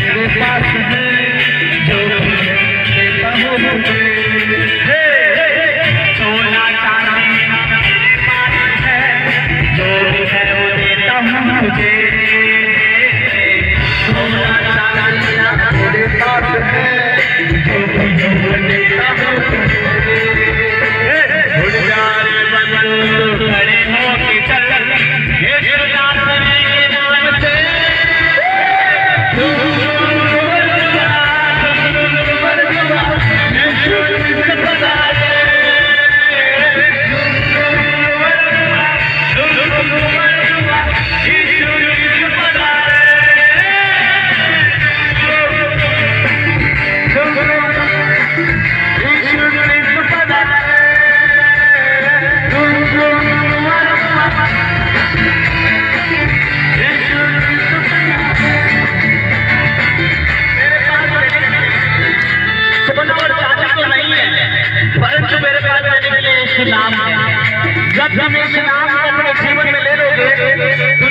मेरे पास है, जो देता हूँ तुझे। सोना चांदी मेरे पास है, जो भी है वो देता हूँ तुझे। सोना चांदी मेरे पास है, जो भी है वो देता हूँ तुझे। उड़ जा रे बंधु खड़े हो के चल, यीशुदास के नाम से। परंतु मेरे पास आने के लिए यीशु नाम है। जब तुम इस नाम को अपने जीवन में ले लोगे